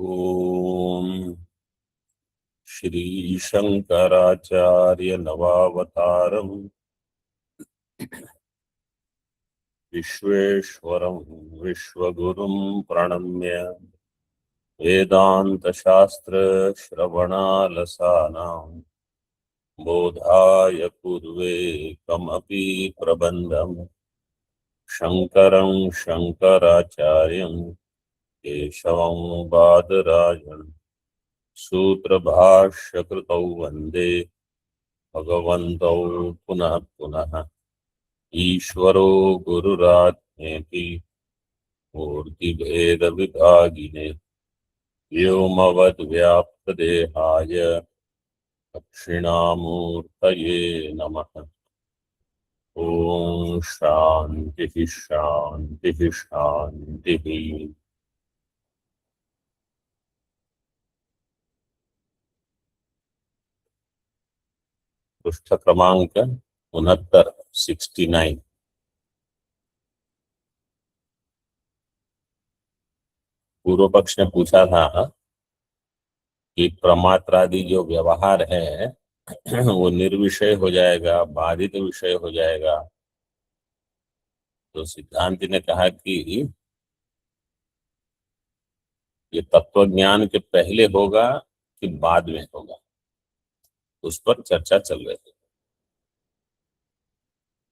ओम श्री शंकराचार्य नवावतारम विश्वेश्वरं विश्वगुरुं प्रणम्य वेदांत शास्त्र श्रवणालसानां बोधाय कुर्वे कमपि प्रबन्धं शंकरं शंकराचार्यं केशवं बादरायणं सूत्रभाष्यकृतौ वन्दे भगवन्तौ पुनः पुनः ईश्वरो गुरुरात्मेति मूर्तिभेदविभागिने व्योमवद्व्याप्तदेहाय दक्षिणामूर्तये नमः। ॐ शान्तिः शान्तिः शान्तिः। पृष्ठ क्रमांक 69 पूर्व पक्ष ने पूछा था कि प्रमात्रादि जो व्यवहार है वो निर्विषय हो जाएगा, बाधित विषय हो जाएगा। तो सिद्धांति ने कहा कि ये तत्व ज्ञान के पहले होगा कि बाद में होगा, उस पर चर्चा चल रही है।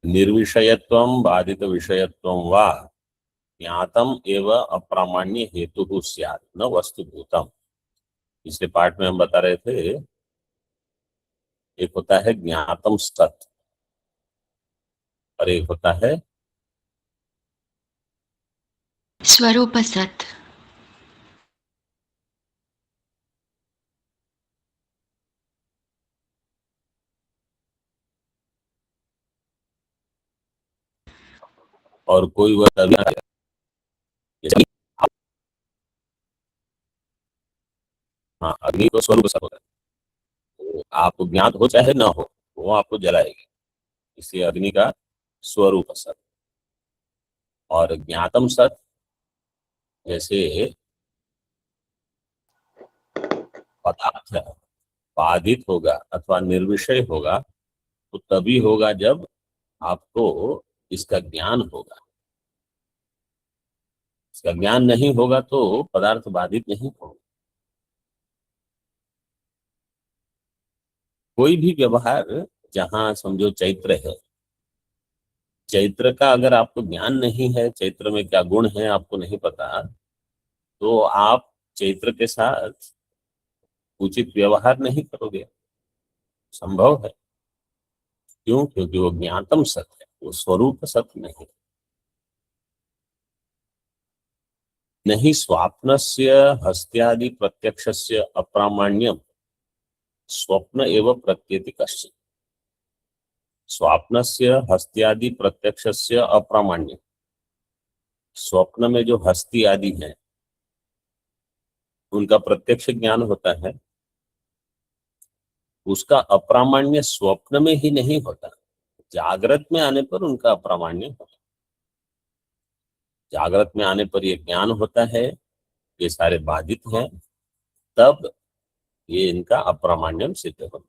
निर्विषयत्वं बाधित विषयत्वं वा ज्ञातम एवं अप्रामाण्य हेतु स्यात् न वस्तुभूतम। पिछले पार्ट में हम बता रहे थे एक होता है ज्ञातम सत और एक होता है स्वरूप सत। और कोई वह हाँ, अग्नि को स्वरूप सत होता है। तो आपको ज्ञात हो चाहे न हो वो आपको जलाएगी, इसलिए अग्नि का स्वरूप सत। और ज्ञातम सत जैसे पदार्थ बाधित होगा अथवा निर्विषय होगा तो तभी होगा जब आपको इसका ज्ञान होगा। इसका ज्ञान नहीं होगा तो पदार्थ बाधित नहीं होगा। कोई भी व्यवहार, जहां समझो चैत्र है, चैत्र का अगर आपको ज्ञान नहीं है, चैत्र में क्या गुण है आपको नहीं पता, तो आप चैत्र के साथ उचित व्यवहार नहीं करोगे, संभव है। क्यों? क्योंकि वो ज्ञातम सत्य है, वो स्वरूप सत्य नहीं। नहीं स्वाप्नस्य हस्त्यादि प्रत्यक्षस्य अप्रामाण्यम स्वप्न एवं प्रत्येति कश्चित्। स्वाप्नस्य हस्त्यादि प्रत्यक्षस्य अप्रामाण्य, स्वप्न में जो हस्ती आदि है उनका प्रत्यक्ष ज्ञान होता है, उसका अप्रामाण्य स्वप्न में ही नहीं होता, जागृत में आने पर उनका अप्रामाण्य होता है। जागृत में आने पर ये ज्ञान होता है, ये सारे बाधित हैं, तब ये इनका अप्रामाण्यम सिद्ध होता है।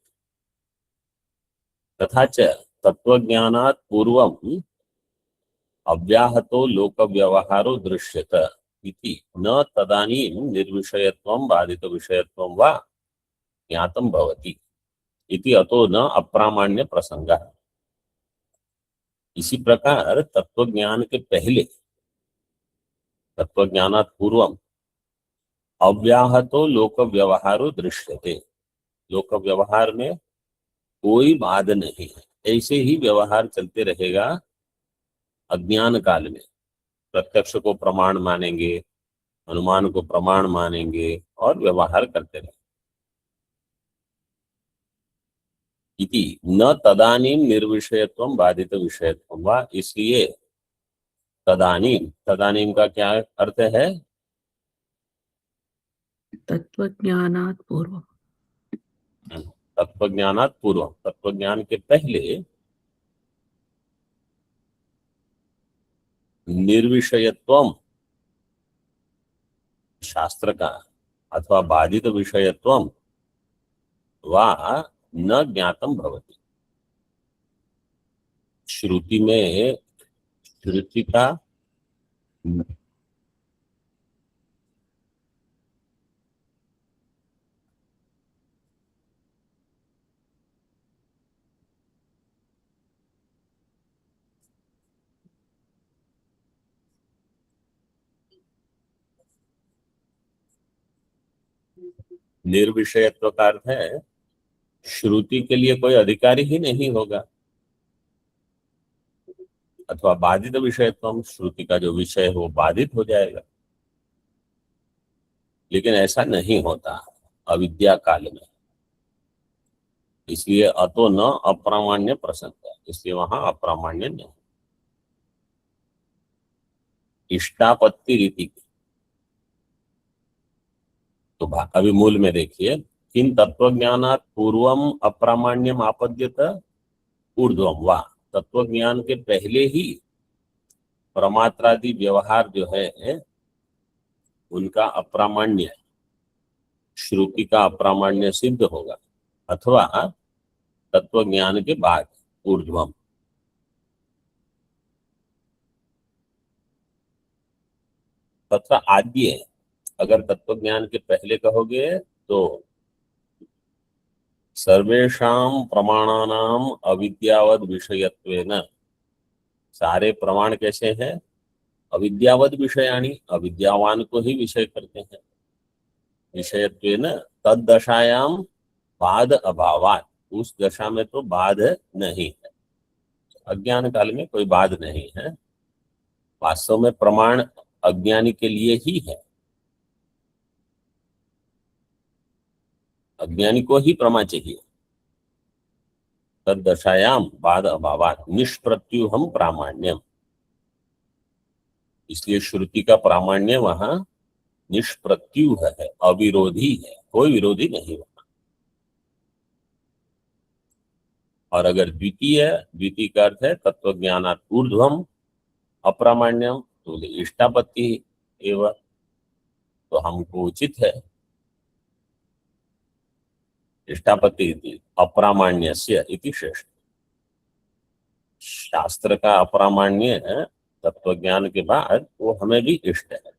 तथा च तत्वज्ञानात् पूर्वम अव्याहतो लोक व्यवहारो दृश्यत इति न तदानीं निर्विषयत्वं बाधित विषयत्वं वा ज्ञातम भवति इति अतो न अप्रामाण्य प्रसंगः। इसी प्रकार तत्वज्ञान के पहले, तत्वज्ञानात् पूर्वम अव्याहतो लोक व्यवहारो दृश्यते, लोक व्यवहार में कोई बाध नहीं है, ऐसे ही व्यवहार चलते रहेगा। अज्ञान काल में प्रत्यक्ष को प्रमाण मानेंगे, अनुमान को प्रमाण मानेंगे और व्यवहार करते रहेंगे। इति न तदानीं निर्विषयत्वं बाधित विषयत्वं वा, इसलिए तदानीं, तदानीं का क्या अर्थ है? तत्वज्ञानात् पूर्व, तत्वज्ञानात् पूर्व, तत्वज्ञान के पहले निर्विषयत्वम शास्त्र का अथवा बाधित विषयत्वं वा न ज्ञातम भवति। श्रुति में श्रुति का निर्विषयत्व का अर्थ है श्रुति के लिए कोई अधिकारी ही नहीं होगा, अथवा बाधित विषयत्व, श्रुति का जो विषय है वो बाधित हो जाएगा। लेकिन ऐसा नहीं होता अविद्या काल में, इसलिए अतो न अप्रामाण्य प्रसंग है, इसलिए वहां अप्रामाण्य नहीं। इष्टापत्ति रीति, तो अभी मूल में देखिए, किन तत्वज्ञानात् पूर्वम अप्रामाण्यम आपद्यत ऊर्ध्वम वा, तत्वज्ञान के पहले ही प्रमात्रादि व्यवहार जो है उनका अप्रामाण्य, श्रुति का अप्रामाण्य सिद्ध होगा, अथवा तत्वज्ञान के बाद ऊर्ध्वम। तथा आद्य, अगर तत्वज्ञान के पहले कहोगे तो सर्वेषां प्रमाणानाम अविद्यावद विषयत्वेन, सारे प्रमाण कैसे हैं? अविद्यावद विषयाणि, अविद्यावान को ही विषय करते हैं। विषयत्वेन तद्दशायां बाध अभावात्, उस दशा में तो बाध नहीं है, अज्ञान काल में कोई बाध नहीं है। वास्तव में प्रमाण अज्ञानी के लिए ही है, अज्ञानी को ही प्रमा चाहिए। तद्दशायाम बाध अभावात् निष्प्रत्युहम प्रामाण्यम, इसलिए श्रुति का प्रामाण्य वहां निष्प्रत्युह है, अविरोधी है, कोई विरोधी नहीं होगा। और अगर द्वितीय का अर्थ है तत्वज्ञानात् ऊर्ध्वम अप्रामाण्यम, तो इष्टापत्ति एवं, तो हमको उचित है इष्टापत्ति इति अप्रामाण्यस्य इति श्रेष्ठ। शास्त्र का अप्रामाण्य तत्वज्ञान के बाद वो हमें भी इष्ट है।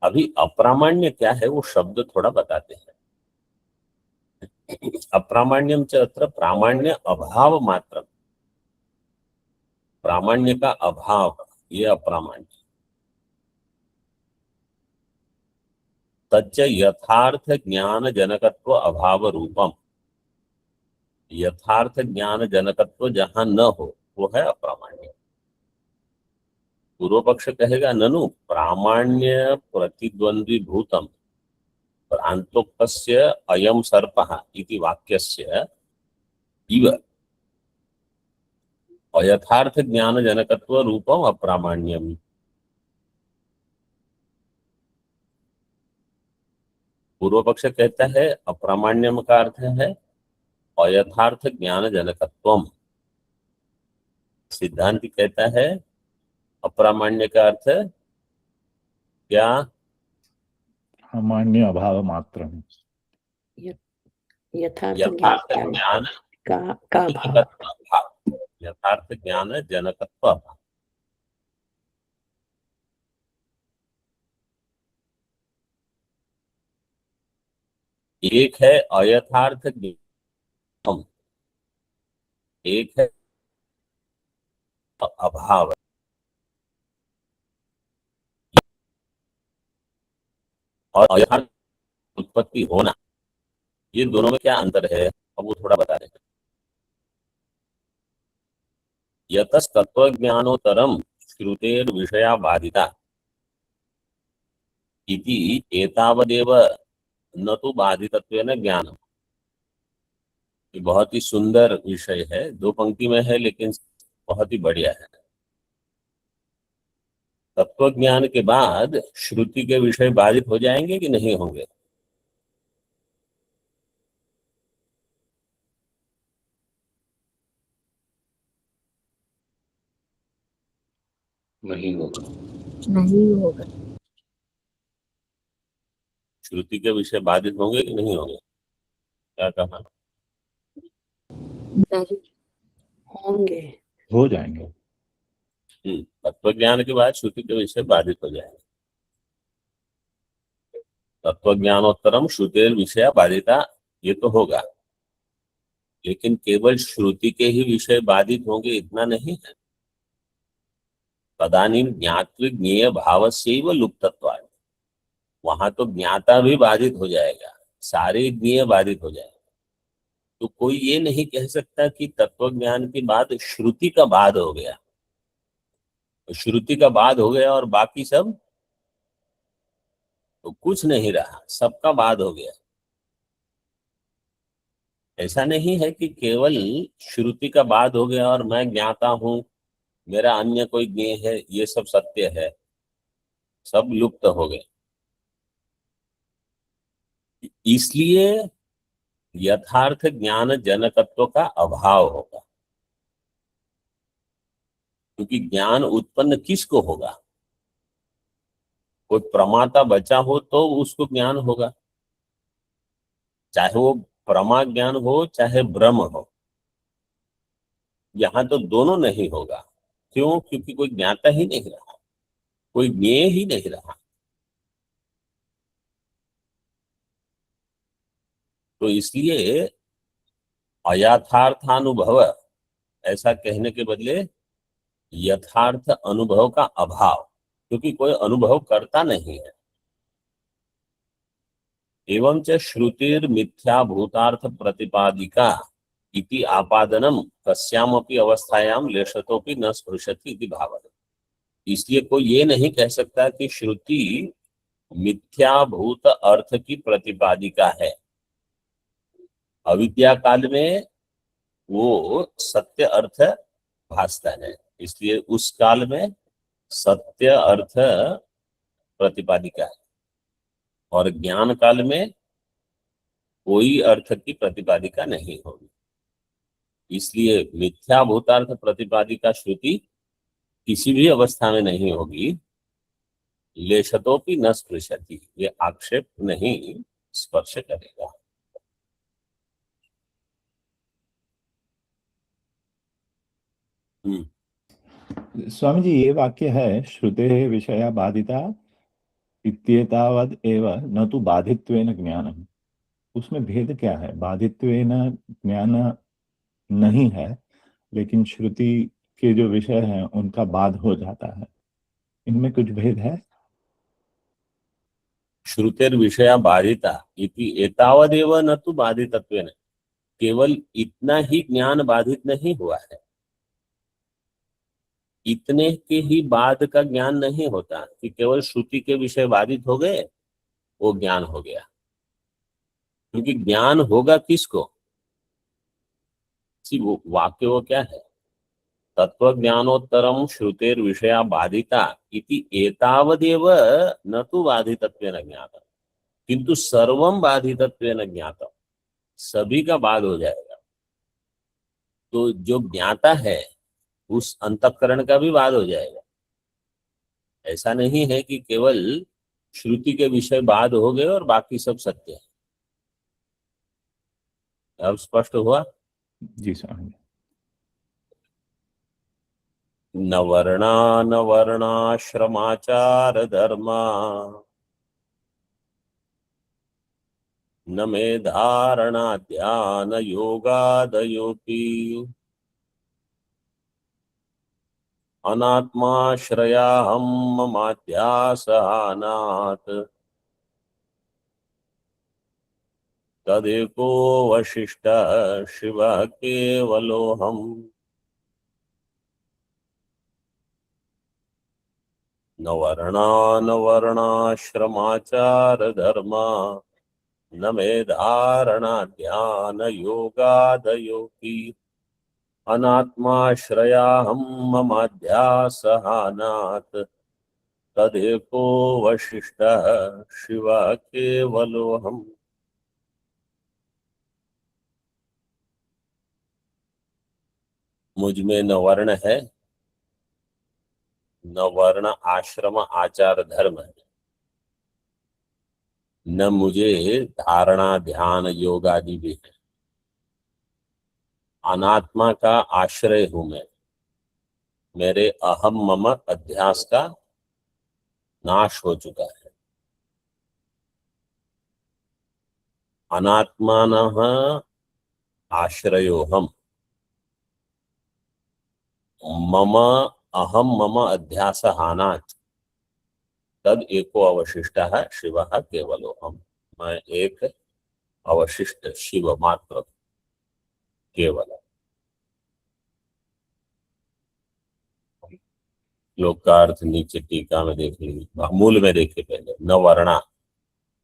अभी अप्रामाण्य क्या है वो शब्द थोड़ा बताते हैं। अप्रामाण्यम च अत्र प्रामाण्य अभाव मात्र, प्रामाण्य का अभाव ये अप्रामाण्य। तच्च यथार्थ ज्ञान जनकत्व अभाव रूपम, यथार्थ ज्ञान जनकत्व जहां न हो वो है अप्रामाण्य। पूर्व पक्ष कहेगा ननु प्रामाण्य प्रतिद्वंद्वी भूतम प्रांतोक्तस्य अयम सर्पः इति वाक्यस्य इव अयथार्थ ज्ञान जनकत्व रूपम अप्रामाण्यम। पूर्व पक्ष कहता है अप्रामाण्यम का अर्थ है अयथार्थ ज्ञान जनकत्वम, सिद्धांत कहता है अप्रामाण्य का अर्थ क्या? सामान्य अभाव मात्र, यथार्थ यथार्थ ज्ञान ज्ञान का भाव। जनकत्व अभाव, यथार्थ ज्ञान जनकत्व अभाव। एक है अयथार्थ ज्ञान, एक है अभाव। और अयथार्थ उत्पत्ति होना, ये दोनों में क्या अंतर है अब वो थोड़ा बता रहे हैं। यतस् तत्वज्ञानोत्तरम श्रुतेर विषया बाधिता इति एतावदेव न तो बाधितत्वेन ज्ञानम। ये बहुत ही सुंदर विषय है, दो पंक्ति में है लेकिन बहुत ही बढ़िया है। तत्व ज्ञान के बाद श्रुति के विषय बाधित हो जाएंगे कि नहीं होंगे? नहीं होगा। नहीं होगा। श्रुति के विषय बाधित होंगे कि नहीं होंगे? क्या कहा? होंगे। हो जाएंगे। तत्व ज्ञान के बाद श्रुति के विषय बाधित हो जाएंगे। तत्व ज्ञानोत्तरम श्रुतेर विषय बाधिता, ये तो होगा, लेकिन केवल श्रुति के ही विषय बाधित होंगे इतना नहीं है। तदानीं ज्ञातृ ज्ञेय भावस्यैव लुप्तत्वात्, वहां तो ज्ञाता भी बाधित हो जाएगा, सारे ज्ञेय बाधित हो जाएगा। तो कोई ये नहीं कह सकता कि तत्व ज्ञान के बाद श्रुति का बाद हो गया, तो श्रुति का बाद हो गया और बाकी सब तो कुछ नहीं रहा, सबका बाद हो गया। ऐसा नहीं है कि केवल श्रुति का बाद हो गया और मैं ज्ञाता हूं, मेरा अन्य कोई ज्ञेय है, ये सब सत्य है, सब लुप्त हो गए। इसलिए यथार्थ ज्ञान जनकत्व का अभाव होगा, क्योंकि ज्ञान उत्पन्न किसको होगा? कोई प्रमाता बचा हो तो उसको ज्ञान होगा, चाहे वो प्रमा ज्ञान हो चाहे ब्रह्म हो। यहाँ तो दोनों नहीं होगा। क्यों? क्योंकि कोई ज्ञाता ही नहीं रहा, कोई ज्ञेय ही नहीं रहा। तो इसलिए अयथार्थानुभव ऐसा कहने के बदले यथार्थ अनुभव का अभाव, क्योंकि कोई अनुभव करता नहीं है। एवं च श्रुतिर मिथ्या भूतार्थ प्रतिपादिका इति आपादनम कस्यामपि अवस्थायाम लेशतोपि न स्पृशति इति भावः। इसलिए कोई ये नहीं कह सकता कि श्रुति मिथ्या भूत अर्थ की प्रतिपादिका है। अविद्या काल में वो सत्य अर्थ भासता है, इसलिए उस काल में सत्य अर्थ प्रतिपादिका है, और ज्ञान काल में कोई अर्थ की प्रतिपादिका नहीं होगी। इसलिए मिथ्या भूतार्थ प्रतिपादिका श्रुति किसी भी अवस्था में नहीं होगी। लेशतोपि न स्पृशति, ये आक्षेप नहीं स्पर्श करेगा। स्वामी जी, ये वाक्य है श्रुते विषया बाधिता इत्येतावद एव न तो बाधित्वेन ज्ञानम, उसमें भेद क्या है? बाधित्वेन ज्ञान नहीं है, लेकिन श्रुति के जो विषय हैं उनका बाध हो जाता है, इनमें कुछ भेद है? श्रुतेर विषया बाधिता इति एतावदेव न तो बाधितत्वेन, केवल इतना ही ज्ञान बाधित नहीं हुआ है। इतने के ही बाद का ज्ञान नहीं होता कि केवल श्रुति के विषय बाधित हो गए, वो ज्ञान हो गया। क्योंकि ज्ञान होगा किसको? वो वाक्य वो क्या है? तत्व ज्ञानोत्तरम श्रुतेर विषया बाधिता इति एतावदेव न तो बाधितत्वेन ज्ञातम, किंतु सर्वम बाधितत्वेन ज्ञातम, सभी का बाध हो जाएगा। तो जो ज्ञाता है उस अंतःकरण का भी बाध हो जाएगा। ऐसा नहीं है कि केवल श्रुति के विषय बाध हो गए और बाकी सब सत्य है। अब स्पष्ट हुआ? जी स्वामी। न वर्णा न वर्णाश्रमाचार धर्मा न मे धारणा ध्यान योगादयोपि अनात्माश्रयाहं ममाध्यासहानात् तदेको वशिष्ठ शिवः केवलोऽहम्। न वर्णा न वर्णाश्रमाचार धर्मा न मे धारणा ध्यान योगादयोपि अनात्माश्रयाहं ममाध्यासहानात् तदेको वशिष्ठः शिवः केवलोऽहम्। मुझ में न वर्ण है न वर्ण आश्रम आचार धर्म है। न मुझे धारणा ध्यान योग आदि भी है। अनात्मा का आश्रय हूं मैं। मेरे अहम मम अध्यास का नाश हो चुका है। अनात्मानः आश्रयोऽहम् मम अहम मम अध्यास हानात् तद एको अवशिष्टः शिवः केवलोऽहम्। मैं एक अवशिष्ट शिव मात्र केवल। श्लोक का अर्थ नीचे टीका में देख लीजिए, मूल में देखिए पहले। न वर्णा,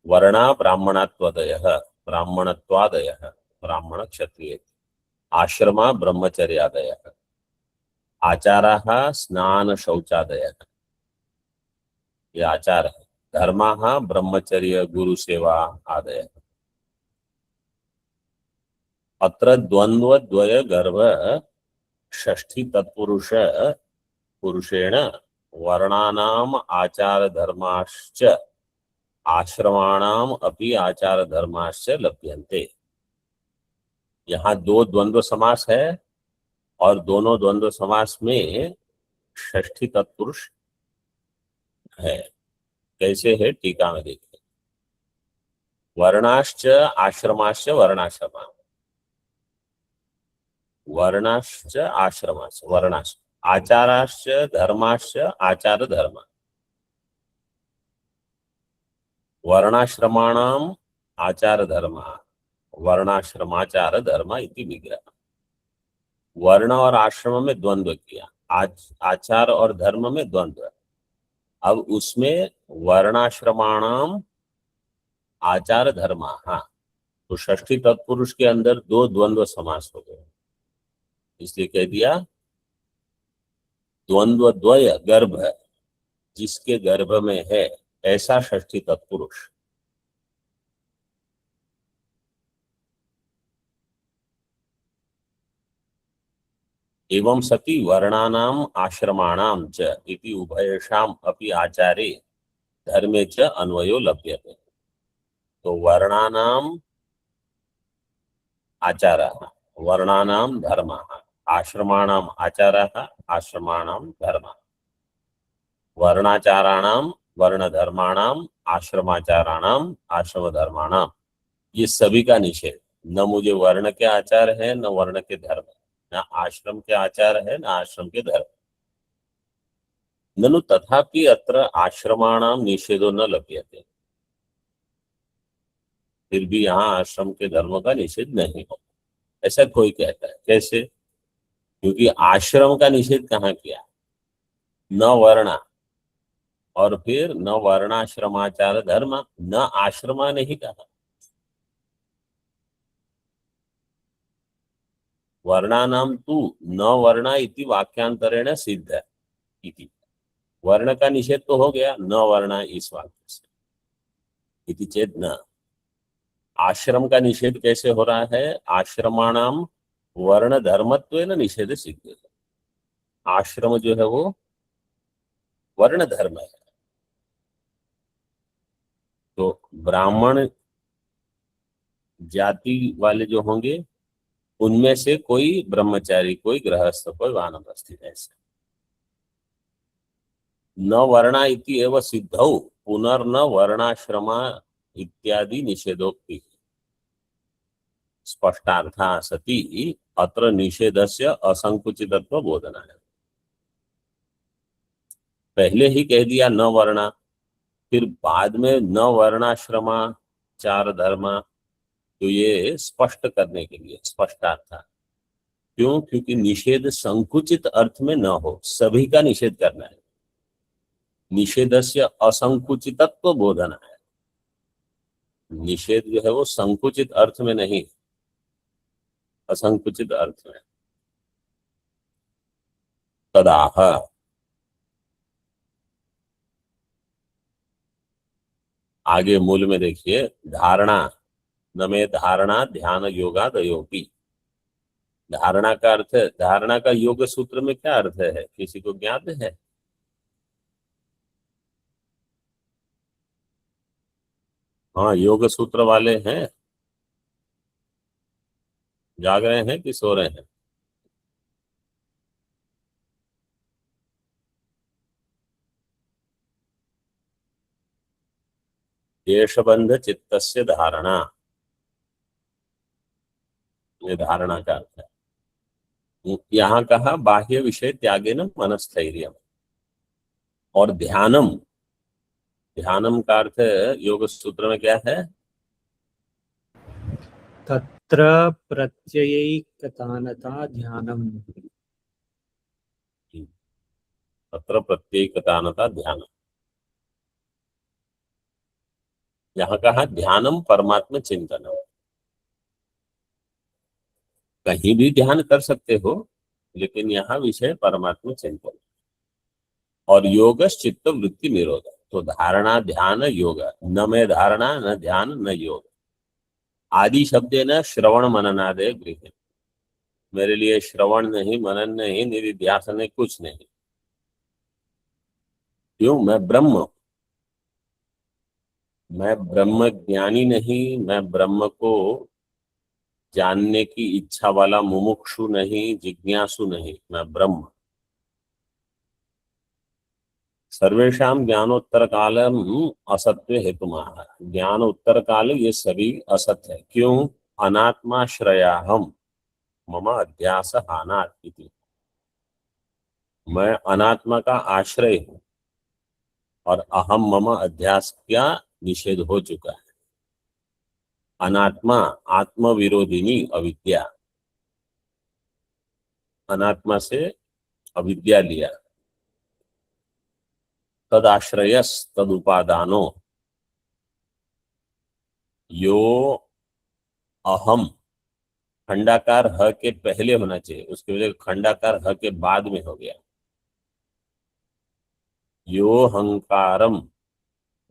वर्णा ब्राह्मणत्वादयः, ब्राह्मणत्वादयः ब्राह्मण क्षत्रिय, आश्रमा ब्रह्मचर्यादयः, आचाराः स्नान शौचादयः, ये आचार है। धर्माः ब्रह्मचर्य गुरु सेवा आदयः। अत्र द्वंद्व द्वय गर्भ षष्ठी तत्पुरुष पुरुषेण वर्णानाम आचार धर्माश्च आश्रमाणाम अपि आचार धर्माश्च लभ्यन्ते। यहाँ दो द्वंद्व समास है और दोनों द्वंद्व समास में षष्ठी तत्पुरुष है। कैसे है टीका में देखिए। वर्णाश्च आश्रमाश्च वर्णाश्रमा, वर्णाश्च आश्रमाश्च वर्णाश्च, आचाराश्च धर्माश्च आचार धर्म, वर्णाश्रमाणाम आचार धर्म वर्णाश्रमाचार धर्म इति विग्रह। वर्ण और आश्रम में द्वंद्व किया, आचार और धर्म में द्वंद्व। अब उसमें वर्णाश्रमाणाम आचार धर्म, हाँ, तो षष्ठी तत्पुरुष के अंदर दो द्वंद्व समास हो गए, इसलिए कह दिया द्वंद्व द्वय गर्भ, जिसके गर्भ में है ऐसा षष्ठी तत्पुरुष। एवं सति वर्णानाम आश्रमाणाम च इति उभयेषाम अपि आचारे धर्मे च अन्वयो लभ्यते। तो वर्णानाम आचारः वर्णानाम धर्मः, आश्रमाणाम आचारः आश्रमाणाम धर्मः, वर्णाचाराणाम वर्णधर्माणाम आश्रमाचाराणाम आश्रम धर्माणाम, ये सभी का निषेध। न मुझे वर्ण के आचार है, न वर्ण के धर्म, न आश्रम के आचार है, न आश्रम के धर्म। ननु तथापि अत्र आश्रमाणाम निषेधो न लभ्यते, फिर भी यहाँ आश्रम के धर्मों का निषेध नहीं हो, ऐसा कोई कहता है। कैसे? क्योंकि आश्रम का निषेध कहाँ किया? न वर्णा, और फिर न वर्णाश्रमाचार धर्म, न आश्रमा नहीं कहा। वर्णानाम तु न वर्णा इति वाक्यांतरेण सिद्ध इति। वर्ण का निषेध तो हो गया न वर्णा इस वाक्य से, इति चेत न। आश्रम का निषेध कैसे हो रहा है? आश्रमाणाम वर्ण धर्मत्व न निषेध सिद्ध है। आश्रम जो है वो वर्ण धर्म है, तो ब्राह्मण जाति वाले जो होंगे उनमें से कोई ब्रह्मचारी, कोई गृहस्थ, कोई वानप्रस्थी, ऐसे। न वर्णा इति एव सिद्धौ पुनर्न वर्णाश्रमा इत्यादि निषेधोक्ति स्पष्टार्था सति अत्र निषेधस्य असंकुचितत्व बोधना है। पहले ही कह दिया न वर्णा, फिर बाद में न वर्णाश्रमाचार धर्म, तो ये स्पष्ट करने के लिए स्पष्टार्थ। क्यों? क्योंकि निषेध संकुचित अर्थ में न हो, सभी का निषेध करना है। निषेधस्य असंकुचितत्व बोधना है। निषेध जो है वो संकुचित अर्थ में नहीं, असंकुचित अर्थ में। तदाह, आगे मूल में देखिए, धारणा न में धारणा ध्यान योगादयोपि। धारणा का अर्थ है, धारणा का योग सूत्र में क्या अर्थ है, किसी को ज्ञात है? हाँ, योग सूत्र वाले हैं, जाग रहे हैं कि सो रहे हैं? देशबंध चित्तस्य धारणा, ये धारणा का अर्थ है। यहाँ कहा बाह्य विषय त्यागे न मनस्थैर्य। और ध्यानम, ध्यानम का अर्थ योग सूत्र में क्या है? तत्र प्रत्ययैकतानता ध्यानम। तत्र प्रत्येकतानता ध्यान। यहाँ कहा ध्यानम परमात्मा चिंतन। कहीं भी ध्यान कर सकते हो, लेकिन यहाँ विषय परमात्मा चिंतन। और योग चित्त वृत्ति निरोध। तो धारणा ध्यान योग, न में धारणा न ध्यान न योग। आदि शब्द न श्रवण मननादय गृह। मेरे लिए श्रवण नहीं, मनन नहीं, निधिध्यासन नहीं, कुछ नहीं। क्यों? मैं ब्रह्म हूं। मैं ब्रह्म ज्ञानी नहीं, मैं ब्रह्म को जानने की इच्छा वाला मुमुक्षु नहीं, जिज्ञासु नहीं, मैं ब्रह्म। सर्वेषाम ज्ञानोत्तर कालम असत्व हेतुमाह। ज्ञान उत्तर काल ये सभी असत्य है। क्यों? अनात्माश्रयाहम मम अध्यास हानात् इति। मैं अनात्मा का आश्रय हूं और अहम मम अध्यास का निषेध हो चुका है। अनात्मा आत्म विरोधिनी अविद्या। अनात्मा से अविद्या लिया। तदाश्रयस तदुपादानो यो अहम। खंडाकार ह के पहले होना चाहिए, उसकी वजह खंडाकार ह के बाद में हो गया। यो हंकारम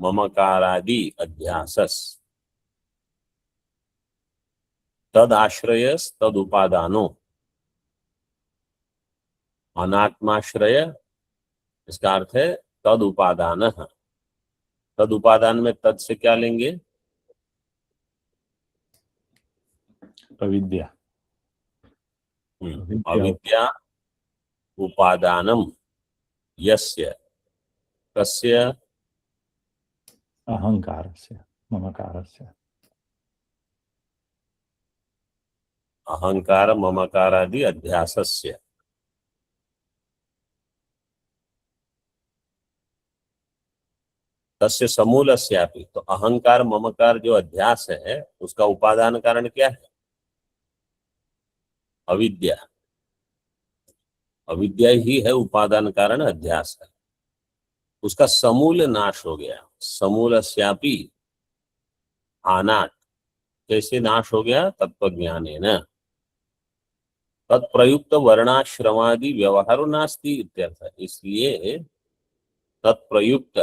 ममकारादि अध्यासस तदाश्रयस तदुपादानो। अनात्माश्रय, इसका अर्थ है तद उपादान। तद उपादान में तद से क्या लेंगे? अविद्या। अविद्या उपादानम यस्य कस्य अहंकारस्य ममकारस्य। अहंकार ममकारादि अध्यासस्य। तस्य समूलस्यापि। तो अहंकार ममकार जो अध्यास है, उसका उपादान कारण क्या है? अविद्या। अविद्या ही है उपादान कारण, अध्यास है। उसका समूल नाश हो गया। समूलस्यापि हानात्। कैसे नाश हो गया? तत्व ज्ञानेन। तत्प्रयुक्त वर्णाश्रमादि व्यवहारो नास्ति इत्यर्थ। इसलिए तत्प्रयुक्त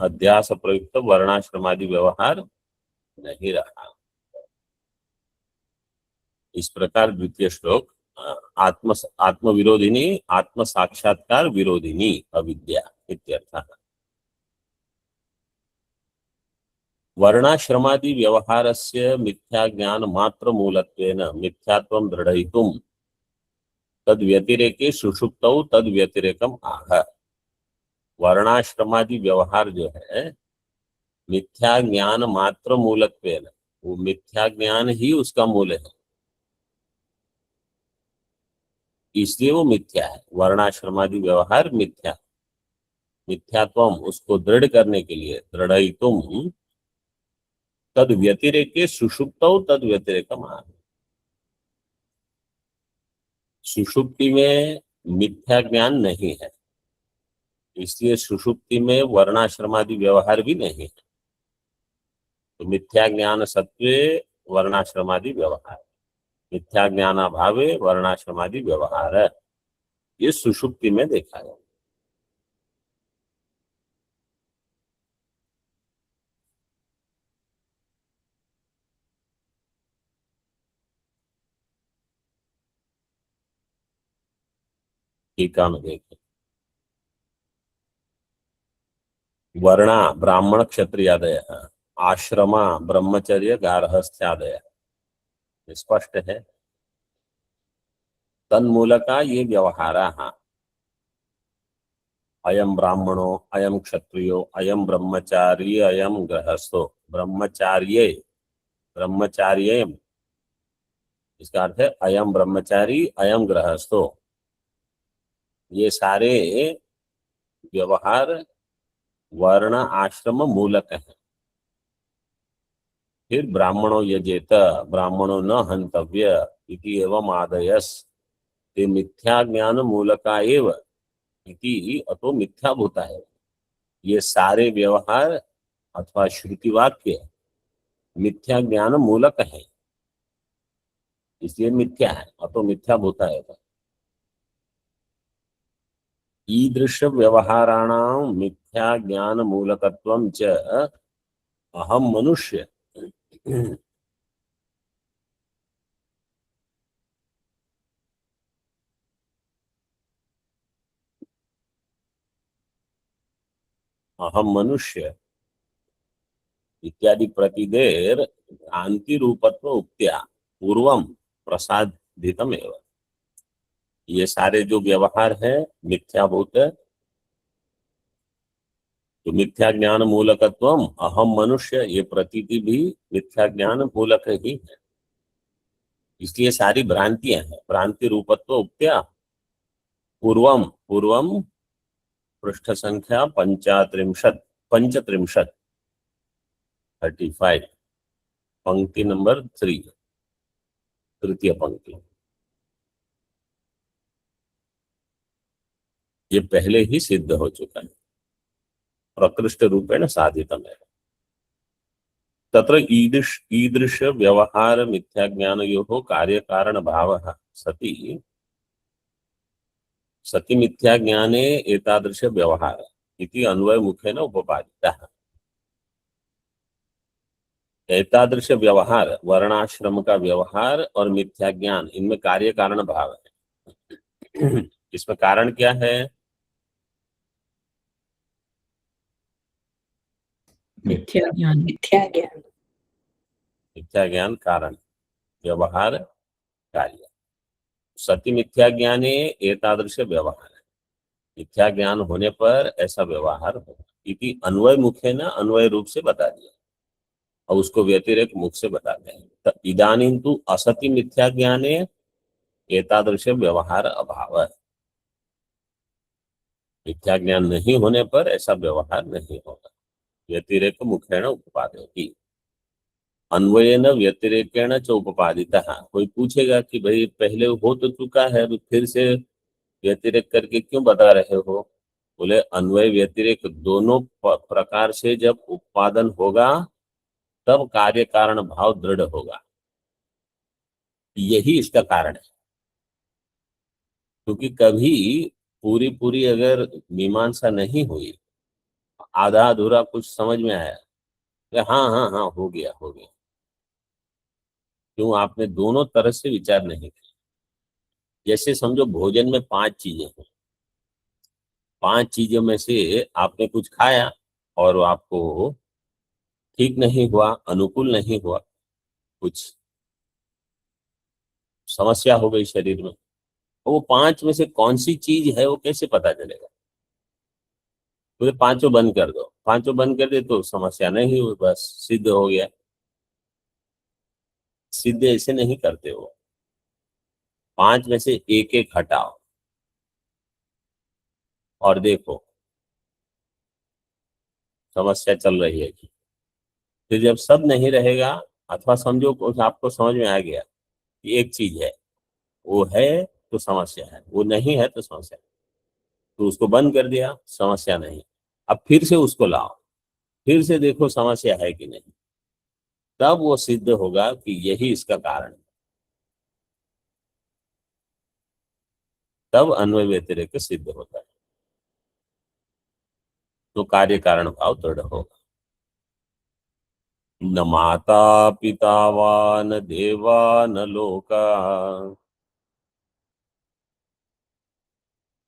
अध्यास प्रयुक्त वर्णाश्रमादि व्यवहार नहीं रहा। इस प्रकार द्वितीय श्लोक आत्म विरोधिनी आत्म साक्षात्कार विरोधिनी अविद्या इत्यर्थ। वर्णाश्रमादि व्यवहारस्य मिथ्या ज्ञान मात्र मूलत्वेन मिथ्यात्वं दृढयितुं तद व्यतिरेके सुषुप्तौ तद व्यतिरेकम आह। वर्णाश्रमादि व्यवहार जो है मिथ्या ज्ञान मात्र मूलत्वेन, वो मिथ्या ज्ञान ही उसका मूल है, इसलिए वो मिथ्या है। वर्णाश्रमादि व्यवहार मिथ्या। मिथ्यात्वम उसको दृढ़ करने के लिए दृढ़यितुम तद व्यतिरेके सुषुप्तौ तद व्यतिरेकम आह। सुषुप्ति में मिथ्या ज्ञान नहीं है, इसलिए सुषुप्ति में वर्णाश्रमादि व्यवहार भी नहीं है। तो मिथ्या ज्ञान सत्वे वर्णाश्रमादि व्यवहार, मिथ्या ज्ञानाभावे वर्णाश्रमादि व्यवहार, ये सुषुप्ति में देखा है। टीका में देखें। वर्णा ब्राह्मण क्षत्रियादय आश्रमा ब्रह्मचर्य गार्हस्थ्यादय स्पष्ट है। तन्मूलका ये व्यवहाराः अयम ब्राह्मणो अयम क्षत्रियो अयम ब्रह्मचारी अयम गृहस्थो ब्रह्मचार्ये ब्रह्मचार्ये इसका अर्थ है अयम ब्रह्मचारी अयम गृहस्थो। ये सारे व्यवहार वर्ण आश्रम मूलक हैं। फिर ब्राह्मणो यजेत ब्राह्मणो न हंतव्य इति एवं आदयस ते मिथ्या ज्ञान मूलका एव इति अतो मिथ्याभूता है। ये सारे व्यवहार अथवा श्रुति वाक्य मिथ्या ज्ञान मूलक है, इसलिए मिथ्या है, अतो मिथ्याभूता है। ईदृश व्यवहाराणां मिथ्या ज्ञान मूलकत्वं च अहम मनुष्य अहम मनुष्य इत्यादि प्रतिदेर भ्रांति रूपत्व उक्त्या पूर्वम प्रसादितम एवं। ये सारे जो व्यवहार है मिथ्याभूत, तो मिथ्या ज्ञान मूलकत्वम अहम मनुष्य, ये प्रतीति भी मिथ्या ज्ञान मूलक ही है, इसलिए सारी भ्रांतियां हैं। भ्रांति रूपत्व उक्त्या पूर्वम पूर्वम पृष्ठ संख्या 35 35 पंक्ति नंबर 3 तृतीय पंक्ति। ये पहले ही सिद्ध हो चुका है, प्रकृष्ट रूपेण साधितम है। तत्र ईदृश व्यवहार मिथ्या ज्ञानयोः कार्य कारण भावः सति सति मिथ्या ज्ञाने एतादृश व्यवहार इति अन्वय मुखेन उपपादितः। एतादृश व्यवहार वर्णाश्रम का व्यवहार और मिथ्या ज्ञान, इनमें कार्य कारण भाव है। इसमें कारण क्या है? मिथ्या ज्ञान। मिथ्या ज्ञान। मिथ्या ज्ञान कारण, व्यवहार कार्य। सति मिथ्या ज्ञाने एतादृश व्यवहार, मिथ्या ज्ञान होने पर ऐसा व्यवहार होगा इति अन्वय मुखे न अन्वय रूप से बता दिया, और उसको व्यतिरेक मुख से बताते हैं। तो इदानीं तु असति मिथ्या ज्ञाने एतादृश व्यवहार अभाव, मिथ्या ज्ञान नहीं होने पर ऐसा व्यवहार नहीं होगा। व्यतिरेक मुखेण उपपादयति, अन्वयेन व्यतिरेकेण च उपपादितः। कोई पूछेगा कि भाई पहले हो तो चुका है, अभी फिर से व्यतिरेक करके क्यों बता रहे हो? बोले अन्वय व्यतिरेक दोनों प्रकार से जब उत्पादन होगा तब कार्य कारण भाव दृढ़ होगा, यही इसका कारण है। क्योंकि कभी पूरी पूरी अगर मीमांसा नहीं हुई, आधा अधूरा कुछ समझ में आया कि हाँ हाँ हाँ हो गया हो गया, क्यों? आपने दोनों तरह से विचार नहीं किया। जैसे समझो भोजन में 5 चीजें हैं, 5 चीजों में से आपने कुछ खाया और वो आपको ठीक नहीं हुआ, अनुकूल नहीं हुआ, कुछ समस्या हो गई शरीर में, तो वो 5 में से कौन सी चीज है वो कैसे पता चलेगा? तो पांचों बंद कर दो, पांचों बंद कर दे तो समस्या नहीं हुई, बस सिद्ध हो गया। सिद्ध ऐसे नहीं करते हो, 5 में से एक एक हटाओ और देखो समस्या चल रही है कि। फिर जब सब नहीं रहेगा, अथवा समझो कुछ आपको समझ में आ गया कि एक चीज है, वो है तो समस्या है, वो नहीं है तो समस्या है, तो उसको बंद कर दिया, समस्या नहीं। अब फिर से उसको लाओ, फिर से देखो समस्या है कि नहीं, तब वो सिद्ध होगा कि यही इसका कारण है, तब अन्वय व्यतिरेक सिद्ध होता है, तो कार्य कारण भाव दृढ़ होगा। न माता पिता वा न देवा न लोका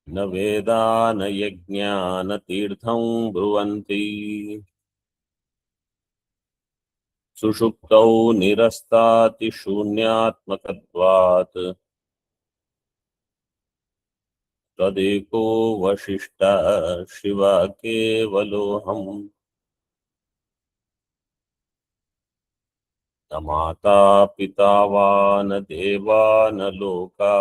न वेदा न यज्ञा न तीर्थं ब्रुवन्ति सुषुप्तौ निरस्तातिशून्यात्मकत्वात् तदेको वशिष्ठ शिव केवलोऽहम् न माता पिता वा न देवा न लोका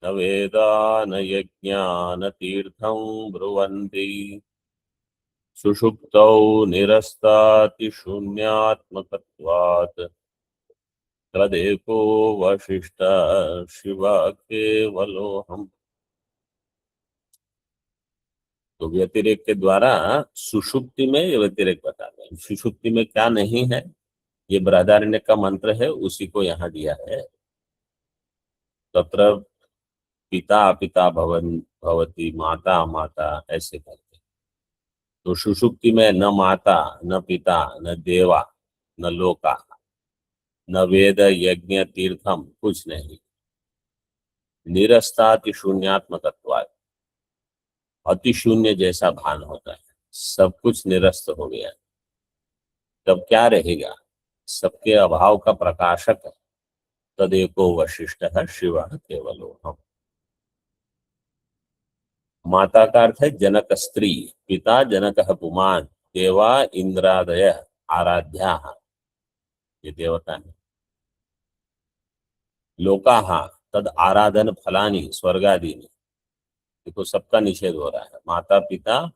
न वेदा न यज्ञा न तीर्थं ब्रुवन्ति सुषुप्तौ निरस्तातिशून्यात्मकत्वात् तदेको वशिष्ठ शिव केवलोऽहम्। तो व्यतिरेक के द्वारा सुषुप्ति में ये व्यतिरेक बताते हैं। सुषुप्ति में क्या नहीं है, ये बृहदारण्य का मंत्र है, उसी को यहाँ दिया है। तत्र पिता पिता भवन भवती माता माता ऐसे करते। तो सुषुप्ति में न माता न पिता न देवा न लोका न वेद यज्ञ तीर्थम कुछ नहीं। निरस्ताति शून्यात्मकत्वात् अति शून्य जैसा भान होता है, सब कुछ निरस्त हो गया, तब क्या रहेगा? सबके अभाव का प्रकाशक है। तदेको वशिष्ठ शिव केवलोऽहम्। माता का अर्थ है जनक स्त्री, पिता जनक पुमान, देवा इंद्रादय आराध्या, ये देवता है। लोकाः तद आराधन फलानी स्वर्गादीनि, देखो सबका निषेध हो रहा है। माता पिता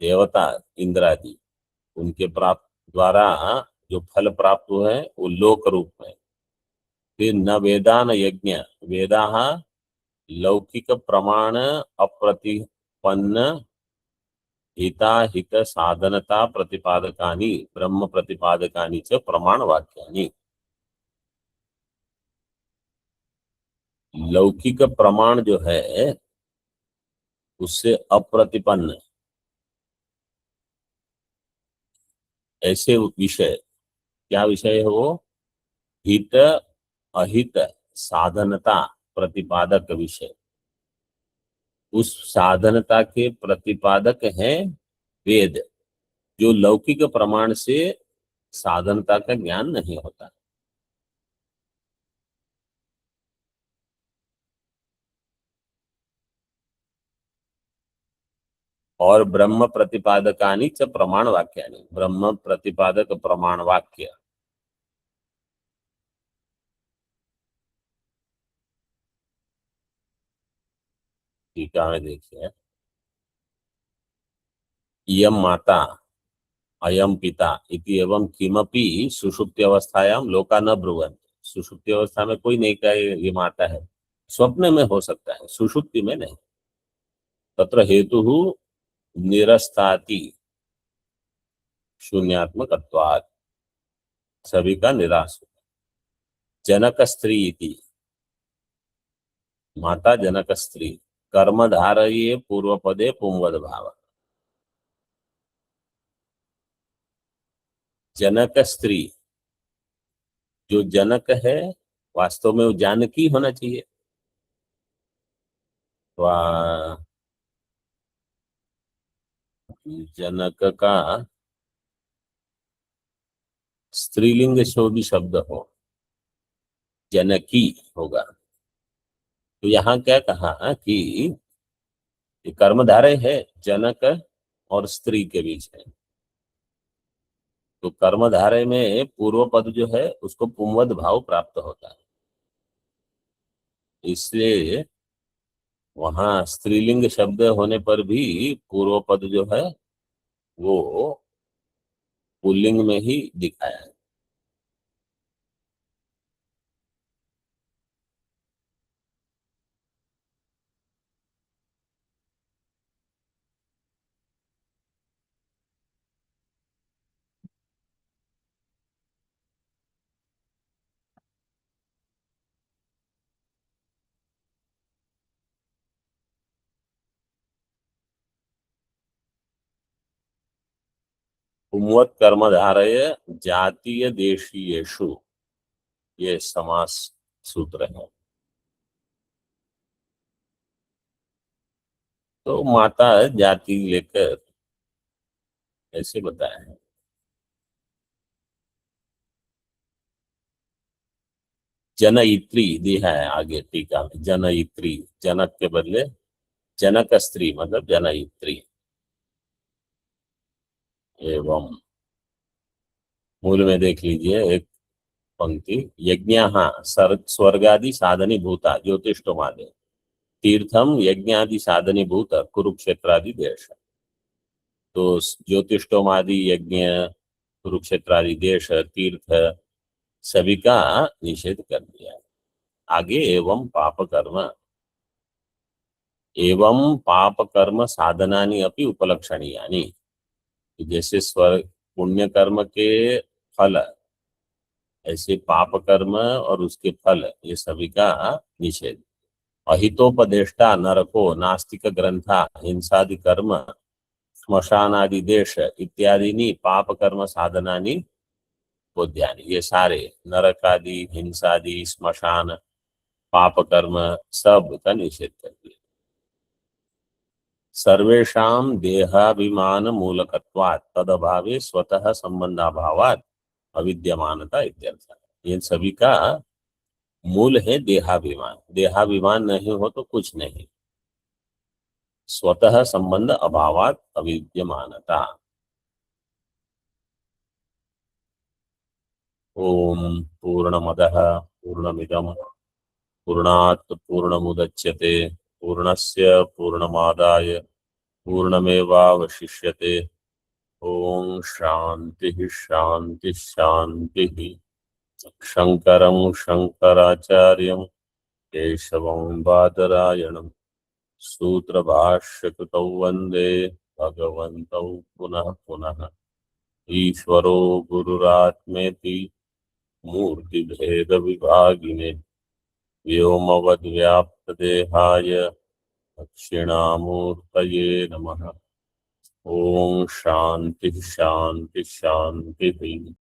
देवता इंद्रादि, उनके प्राप्त द्वारा जो फल प्राप्त हुए हैं वो लोक रूप में। फिर न वेदा न यज्ञ, वेदा लौकिक प्रमाण अप्रतिपन्न हिता हित साधनता प्रतिपादकानि ब्रह्म प्रतिपादकानि च प्रमाण वाक्यानि। लौकिक प्रमाण जो है उससे अप्रतिपन्न ऐसे विषय, क्या विषय है वो? हित अहित साधनता प्रतिपादक विषय। उस साधनता के प्रतिपादक हैं वेद, जो लौकिक प्रमाण से साधनता का ज्ञान नहीं होता। और ब्रह्म प्रतिपादकानि च प्रमाण वाक्यानि, ब्रह्म प्रतिपादक प्रमाण वाक्य। टीका में देखिए, इयं माता अयम पिता इति एवं किमपि सुषुप्ति अवस्थायां लोका न ब्रुवन्ति। सुषुप्ति अवस्था में कोई नहीं कहे ये माता है, स्वप्न में हो सकता है, सुषुप्ति में नहीं। तत्र हेतु निरस्ताति शून्यात्मकत्वात्, सभी का निराश। जनक स्त्री इति, माता जनक स्त्री, कर्म धारये पूर्व पदे पुंवद भाव। जनक स्त्री, जो जनक है वास्तव में वो जानकी होना चाहिए। जनक का स्त्रीलिंग शोधी शब्द हो, जनकी होगा। तो यहाँ क्या कहा कि कर्मधारय है, जनक और स्त्री के बीच है। तो कर्मधारय में पूर्व पद जो है उसको पुंवद भाव प्राप्त होता है, इसलिए वहां स्त्रीलिंग शब्द होने पर भी पूर्व पद जो है वो पुल्लिंग में ही दिखाया है। पुंवत कर्मधारय जातीय देशीयेषु, ये समास सूत्र है। तो माता जाति लेकर ऐसे बताया है। जनयित्री दिया है आगे टीका में, जनयित्री, जनक के बदले जनक स्त्री मतलब जनयित्री। एवं मूल में देख लीजिए एक पंक्ति, यज्ञ स्वर्गादि साधनी भूता ज्योतिष्टोमादे तीर्थम यज्ञादि साधनी भूत कुरुक्षेत्रादि देश। तो ज्योतिष्टोमादि यज्ञ, कुरुक्षेत्रादि देश, तीर्थ सभी का निषेध कर दिया। आगे एवं पाप कर्म साधनानि अपि उपलक्षणीयानि, जैसे स्वर्ग पुण्य कर्म के फल ऐसे पाप कर्म और उसके फल ये सभी का निषेध। अहितोपदेष्टा नरको नास्तिक ग्रंथा हिंसादि कर्म श्मशानादि देश इत्यादि पाप कर्म साधनानि बोध्यानि, ये सारे नरक आदि, हिंसादि, श्मशान, पाप कर्म सब का निषेध कर दिया। सर्वेषां देहाभिमान मूलकत्वात् तदभावे स्वतः संबंधाभावात् अविद्यमानता इत्यर्थ। इन सभी का मूल है देहाभिमान, देहाभिमान नहीं हो तो कुछ नहीं। स्वतः संबंध अभावात् अविद्यमानता। ओम पूर्णमदः पूर्णमिदं पूर्णात् पूर्णमुदच्यते पूर्णस्य पूर्णमादाय पूर्णमेवावशिष्यते। ओम शांति शांति शांति। शंकरं शंकराचार्यं केशवं बादरायणं सूत्रभाष्यकृतौ वन्दे भगवन्तौ पुनः पुनः। ईश्वरो गुरुरात्मेति मूर्तिभेदविभागिने व्योमवद्व्याप्तदेहाय दक्षिणामूर्तये नमः। ओम शांति शांति शांति।